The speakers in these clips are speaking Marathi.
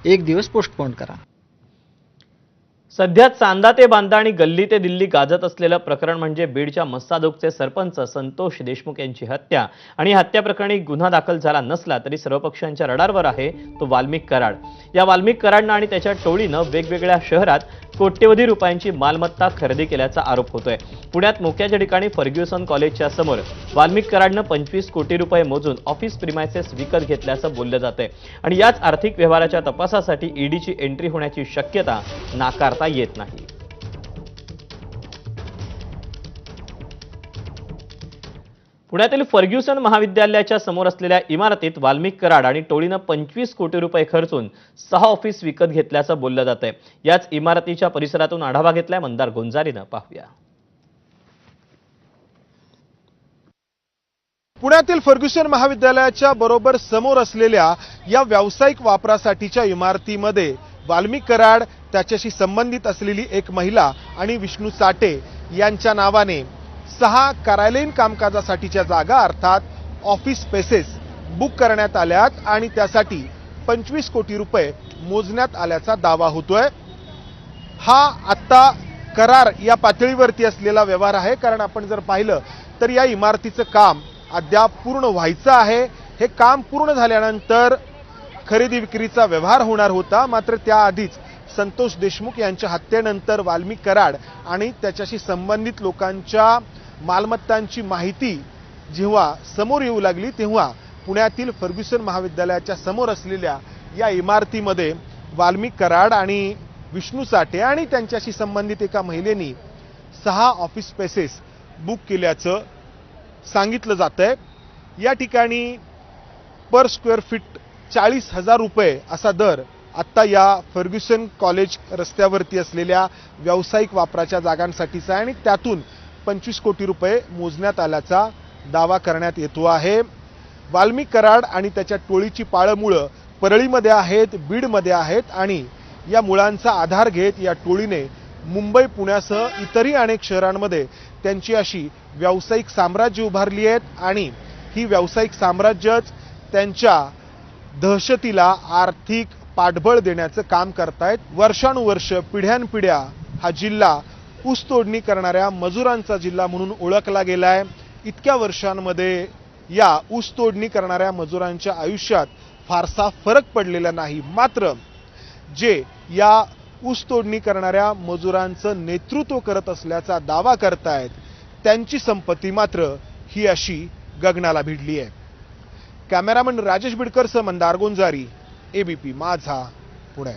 एक दिवस पोस्टपोन करा। सध्या चांदा ते बांदा आणि गल्ली ते दिल्ली गाजत असलेलं प्रकरण म्हणजे बीडच्या मस्साजोगचे सरपंच संतोष देशमुख यांची हत्या आणि हत्या प्रकरणी गुन्हा दाखल झाला नसला तरी सर्व पक्षांच्या रडारवर आहे तो वाल्मिक कराड। या वाल्मिक कराडनं आणि त्याच्या टोळीनं वेगवेगळ्या शहरात कोट्यवधी रुपयांची मालमत्ता खरेदी केल्याचा आरोप होतोय। पुण्यात मोक्याच्या ठिकाणी फर्ग्युसन कॉलेजच्या समोर वाल्मिक कराडनं 25 कोटी रुपये मोजून ऑफिस प्रिमायसेस विकत घेतल्याचं बोललं जातंय आणि याच आर्थिक व्यवहाराच्या तपासासाठी ईडीची एंट्री होण्याची शक्यता नाकारता येत नाही। पुण्यातील फर्ग्युसन महाविद्यालयाच्या समोर असलेल्या इमारतीत वाल्मिक कराड आणि टोळीनं 25 कोटी रुपये खर्चून 6 ऑफिस विकत घेतल्याचं बोललं जातंय। याच इमारतीच्या परिसरातून आढावा घेतलाय मंदार गोंजारीनं। पाहूया। पुण्यातील फर्ग्युसन महाविद्यालयाच्या बरोबर समोर असलेल्या या व्यावसायिक वापरासाठीच्या इमारतीमध्ये वाल्मिक कराड, त्याच्याशी संबंधित असलेली एक महिला आणि विष्णू साठे यांच्या नावाने 6 कार्यालयीन कामकाजासाठीच्या जागा अर्थात ऑफिस स्पेसेस बुक करण्यात आल्यात आणि त्यासाठी 25 कोटी रुपये मोजण्यात आल्याचा दावा होतोय। हा आत्ता करार या पातळीवरती असलेला व्यवहार आहे, कारण आपण जर पाहिलं तर या इमारतीचं काम अद्याप पूर्ण व्हायचं आहे। हे काम पूर्ण झाल्यानंतर खरेदी विक्रीचा व्यवहार होणार होता, मात्र त्याआधीच संतोष देशमुख यांच्या हत्येनंतर वाल्मिक कराड आणि त्याच्याशी संबंधित लोकांच्या मालमत्तांची माहिती जेव्हा समोर येऊ लागली तेव्हा पुण्यातील फर्ग्युसन महाविद्यालयाच्या समोर असलेल्या या इमारतीमध्ये वाल्मिक कराड आणि विष्णू साठे आणि त्यांच्याशी संबंधित एका महिलेनी 6 ऑफिस स्पेसेस बुक केल्याचं सांगितलं जातंय। या ठिकाणी पर स्क्वेअर फीट 40,000 रुपये असा दर आत्ता या फर्ग्युसन कॉलेज रस्त्यावरती असलेल्या व्यावसायिक वापराच्या जागांसाठीचा आहे आणि त्यातून 25 कोटी रुपये मोजण्यात आल्याचा दावा करण्यात येतो आहे। वाल्मिक कराड आणि त्याच्या टोळीची पाळमुळं परळीमध्ये आहेत, बीडमध्ये आहेत आणि या मुळांचा आधार घेत या टोळीने मुंबई, पुण्यासह इतरही अनेक शहरांमध्ये त्यांची अशी व्यावसायिक साम्राज्य उभारली आहेत आणि ही व्यावसायिक साम्राज्यच त्यांच्या दहशतीला आर्थिक पाठबळ देण्याचं काम करतायत। वर्षानुवर्ष, पिढ्यानपिढ्या हा जिल्हा ऊसतोडणी करणाऱ्या मजुरांचा जिल्हा म्हणून ओळखला गेलाय। इतक्या वर्षांमध्ये या ऊसतोडणी करणाऱ्या मजुरांच्या आयुष्यात फारसा फरक पडलेला नाही, मात्र जे या ऊसतोडणी करणाऱ्या मजुरांचं नेतृत्व करत असल्याचा दावा करतायत त्यांची संपत्ती मात्र ही अशी गगनाला भिडली आहे। कॅमेरामन राजेश बिडकरसह मंदार गोंजारी, एबीपी माझा, पुणे।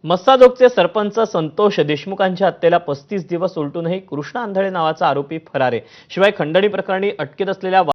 मस्साजोगचे सरपंच संतोष देशमुखांच्या हत्येला 35 दिवस उलटूनही कृष्णा आंधळे नावाचा आरोपी फरार आहे। शिवाय खंडणी प्रकरणी अटकेत असलेल्या